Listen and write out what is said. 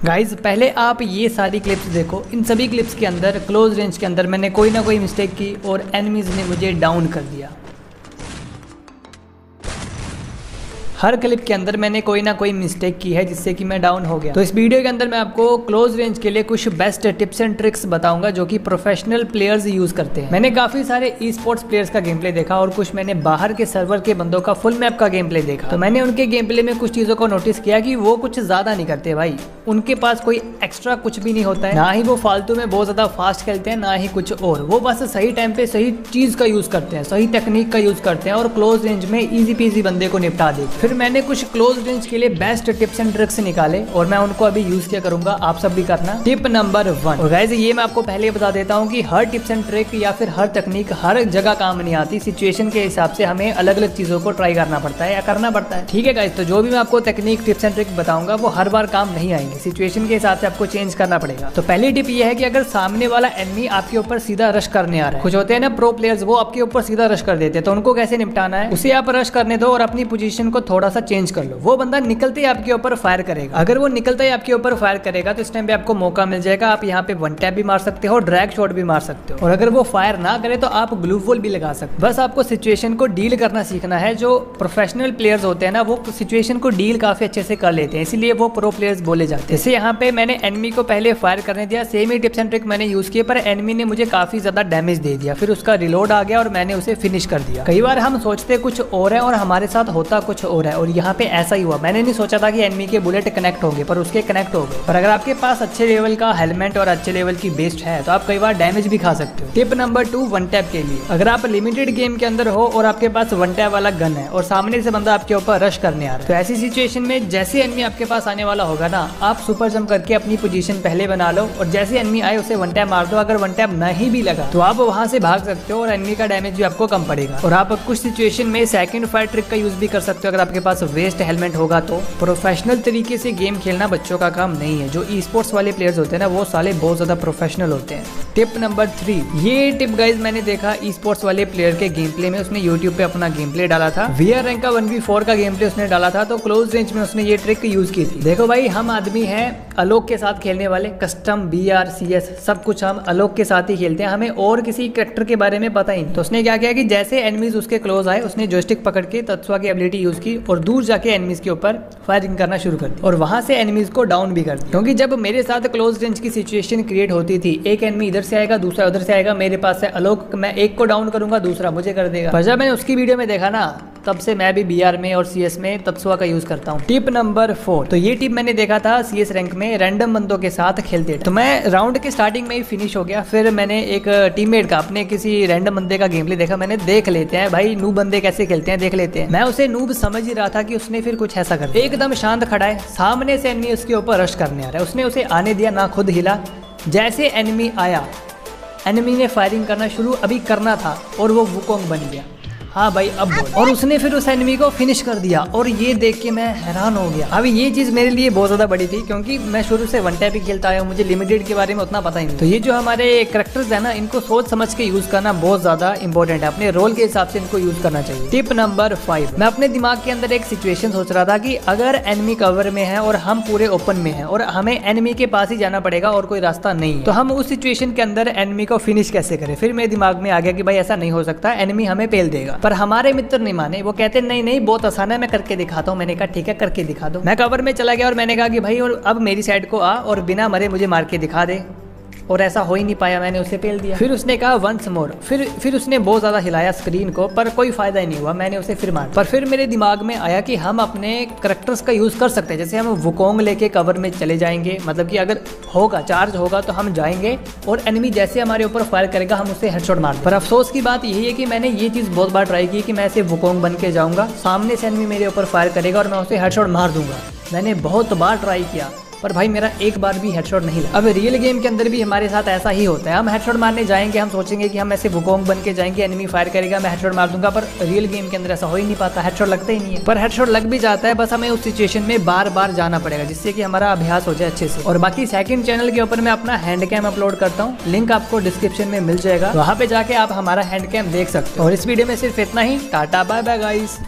Guys पहले आप ये सारी क्लिप्स देखो, इन सभी क्लिप्स के अंदर क्लोज रेंज के अंदर मैंने कोई ना कोई मिस्टेक की और एनिमीज ने मुझे डाउन कर दिया। हर क्लिप के अंदर मैंने कोई ना कोई मिस्टेक की है जिससे कि मैं डाउन हो गया। तो इस वीडियो के अंदर मैं आपको क्लोज रेंज के लिए कुछ बेस्ट टिप्स एंड ट्रिक्स बताऊंगा जो कि प्रोफेशनल प्लेयर्स यूज करते हैं। मैंने काफी सारे ई स्पोर्ट्स प्लेयर्स का गेम प्ले देखा और कुछ मैंने बाहर के सर्वर के बंदों का फुल मैप का गेम प्ले देखा। तो मैंने उनके गेम प्ले में कुछ चीजों को नोटिस किया कि वो कुछ ज्यादा नहीं करते भाई, उनके पास कोई एक्स्ट्रा कुछ भी नहीं होता है, ना ही वो फालतू में बहुत ज्यादा फास्ट खेलते हैं, ना ही कुछ और। वो बस सही टाइम पे सही चीज का यूज करते हैं, सही टेक्निक का यूज करते हैं और क्लोज रेंज में इजी पीजी बंदे को निपटा देते। फिर मैंने कुछ क्लोज रेंज के लिए बेस्ट टिप्स एंड ट्रिक्स निकाले और मैं उनको अभी यूज किया करूंगा, आप सब भी करना। टिप नंबर 1, और गाइस ये मैं आपको पहले ही बता देता हूँ कि हर टिप्स एंड ट्रिक या फिर हर तकनीक हर जगह काम नहीं आती। सिचुएशन के हिसाब से हमें अलग अलग चीजों को ट्राई करना पड़ता है या करना पड़ता है, ठीक है गाइस। तो जो भी मैं आपको तकनीक टिप्स एंड ट्रिक बताऊंगा वो हर बार काम नहीं आएंगे, सिचुएशन के हिसाब से आपको चेंज करना पड़ेगा। तो पहली टिप ये है कि अगर सामने वाला एनिमी आपके ऊपर सीधा रश करने आ रहा है, कुछ होते हैं ना प्रो प्लेयर्स, वो आपके ऊपर सीधा रश कर देते हैं, तो उनको कैसे निपटाना है, उसे आप रश करने दो और अपनी पोजीशन को थोड़ा सा चेंज कर लो। वो बंदा निकलते ही आपके ऊपर फायर करेगा, अगर वो निकलता ही आपके ऊपर फायर करेगा तो इस टाइम पे आपको मौका मिल जाएगा, आप यहाँ पे वन टैप भी मार सकते हो, ड्रैग शॉट भी मार सकते हो, और अगर वो फायर ना करे तो आप ग्लू वॉल भी लगा सकते हो। बस आपको सिचुएशन को डील करना सीखना है। जो प्रोफेशनल प्लेयर्स होते हैं ना वो सिचुएशन को डील काफी अच्छे से कर लेते हैं, इसीलिए वो प्रो प्लेयर्स बोले जाते हैं। जैसे यहाँ पे मैंने एनिमी को पहले फायर करने दिया, same he tips and trick मैंने यूज किए, पर एनिमी ने मुझे काफी ज्यादा डैमेज दे दिया, फिर उसका रिलोड आ गया और मैंने उसे फिनिश कर दिया। कई बार हम सोचते कुछ और है और हमारे साथ होता कुछ और है, और यहाँ पे ऐसा ही हुआ। मैंने नहीं सोचा था कि एनिमी के बुलेट कनेक्ट होंगे, पर उसके कनेक्ट हो गए। पर अगर आपके पास अच्छे लेवल का हेलमेट और अच्छे लेवल की बेस्ट है तो आप कई बार डैमेज भी खा सकते हो। टिप नंबर 2, वन टैप के लिए। अगर आप लिमिटेड गेम के अंदर हो और आपके पास वन टैप वाला गन है और सामने से बंदा आपके ऊपर रश करने आ रहा है, तो ऐसी सिचुएशन में जैसे एनिमी आपके पास आने वाला होगा ना, आप सुपर जंप करके अपनी पोजीशन पहले बना लो और जैसे एनिमी आए उसे वन टैप मार दो। अगर वन टैप नहीं भी लगा तो आप वहां से भाग सकते हो और एनिमी का डैमेज भी आपको कम पड़ेगा। और आप कुछ सिचुएशन में सेकंड फायर ट्रिक का यूज भी कर सकते हो अगर आपके पास वेस्ट हेलमेट होगा तो। प्रोफेशनल तरीके से गेम खेलना बच्चों का काम नहीं है। जो ई स्पोर्ट्स वाले प्लेयर्स होते हैं ना वो साले बहुत ज्यादा प्रोफेशनल होते हैं। टिप नंबर 3, ये टिप गाइज मैंने देखा ई स्पोर्ट्स वाले प्लेयर के गेम प्ले में, उसने यूट्यूब पे अपना गेम प्ले डाला था, VR रैंक का 1v4 का गेम प्ले उसने डाला था, तो क्लोज रेंज में उसने ये ट्रिक यूज की थी। देखो भाई, हम आदमी हैं अलोक के साथ खेलने वाले, कस्टम BR CS सब कुछ हम अलोक के साथ ही खेलते हैं, हमें और किसी कैरेक्टर के बारे में पता ही नहीं। तो उसने क्या किया कि जैसे एनिमीज उसके क्लोज आए उसने जॉयस्टिक पकड़ के तत्सुआ की एबिलिटी यूज की और दूर जाके एनिमीज के ऊपर फायरिंग करना शुरू कर दी और वहां से एनिमीज को डाउन भी कर दिया। क्योंकि जब मेरे साथ क्लोज रेंज की सिचुएशन क्रिएट होती थी, एक एनिमी इधर से आएगा दूसरा उधर से आएगा, मेरे पास है अलोक, मैं एक को डाउन करूंगा दूसरा मुझे कर देगा। पर जब मैंने उसकी वीडियो में देखा ना, तब से मैं भी BR में और CS में तत्सुआ का यूज करता हूँ। टिप नंबर 4, तो ये टिप मैंने देखा था CS रैंक में रैंडम बंदों के साथ खेलते थे, तो मैं राउंड के स्टार्टिंग में ही फिनिश हो गया। फिर मैंने एक टीममेट का अपने किसी रैंडम बंदे का गेम प्ले देखा, मैंने देख लेते हैं भाई नूब बंदे कैसे खेलते हैं, देख लेते हैं। मैं उसे नूब समझ ही रहा था कि उसने फिर कुछ ऐसा कर, एकदम शांत खड़ा है, सामने से एनिमी उसके ऊपर रश करने आ रहा है, उसने उसे आने दिया ना खुद हिला। जैसे एनिमी आया, एनिमी ने फायरिंग करना शुरू अभी करना था और वो वुकोंग बन गया। हाँ भाई अब बोल, और उसने फिर उस एनिमी को फिनिश कर दिया और ये देख के मैं हैरान हो गया। अभी ये चीज मेरे लिए बहुत ज्यादा बड़ी थी क्योंकि मैं शुरू से वन टैप ही खेलता आया हूँ, मुझे लिमिटेड के बारे में उतना पता ही नहीं। तो ये जो हमारे कैरेक्टर्स है ना, इनको सोच समझ के यूज करना बहुत ज्यादा इंपॉर्टेंट है, अपने रोल के हिसाब से इनको यूज करना चाहिए। टिप नंबर 5, मैं अपने दिमाग के अंदर एक सिचुएशन सोच रहा था कि अगर एनिमी कवर में है और हम पूरे ओपन में है और हमें एनिमी के पास ही जाना पड़ेगा और कोई रास्ता नहीं है, तो हम उस सिचुएशन के अंदर एनिमी को फिनिश कैसे करें। फिर मेरे दिमाग में आ गया कि भाई ऐसा नहीं हो सकता, एनिमी हमें पेल देगा। पर हमारे मित्र नहीं माने, वो कहते नहीं नहीं बहुत आसान है, मैं करके दिखाता हूँ। मैंने कहा ठीक है करके दिखा दो। मैं कवर में चला गया और मैंने कहा कि भाई और अब मेरी साइड को आ और बिना मरे मुझे मार के दिखा दे, और ऐसा हो ही नहीं पाया, मैंने उसे पेल दिया। फिर उसने कहा वंस मोर, फिर उसने बहुत ज्यादा हिलाया स्क्रीन को, पर कोई फायदा ही नहीं हुआ, मैंने उसे फिर मारा। पर फिर मेरे दिमाग में आया कि हम अपने कैरेक्टर्स का यूज कर सकते हैं, जैसे हम वुकोंग लेके कवर में चले जाएंगे, मतलब कि अगर होगा चार्ज होगा तो हम जाएंगे और एनिमी जैसे हमारे ऊपर फायर करेगा हम उसे हेडशॉट मार। पर अफसोस की बात यही है कि मैंने ये चीज बहुत बार ट्राई की कि मैं ऐसे वुकोंग बन के जाऊंगा, सामने से एनिमी मेरे ऊपर फायर करेगा और मैं उसे हेडशॉट मार दूंगा। मैंने बहुत बार ट्राई किया पर भाई मेरा एक बार भी हेडशॉट नहीं लगा। अब रियल गेम के अंदर भी हमारे साथ ऐसा ही होता है, हम हेडशॉट मारने जाएंगे, हम सोचेंगे कि हम ऐसे वुकोंग बन के जाएंगे, एनिमी फायर करेगा मैं हेडशॉट मार दूंगा, पर रियल गेम के अंदर ऐसा हो ही नहीं पाता, हेडशॉट लगता ही नहीं है। पर हेडशॉट लग भी जाता है, बस हमें उस सिचुएशन में बार बार जाना पड़ेगा जिससे कि हमारा अभ्यास हो जाए अच्छे से। और बाकी सेकंड चैनल के ऊपर मैं अपना हैंड कैम अपलोड करता हूँ, लिंक आपको डिस्क्रिप्शन में मिल जाएगा, वहाँ पे जाके आप हमारा हैंड कैम देख सकते हो। और इस वीडियो में सिर्फ इतना ही, टाटा बाय बाय गाइस।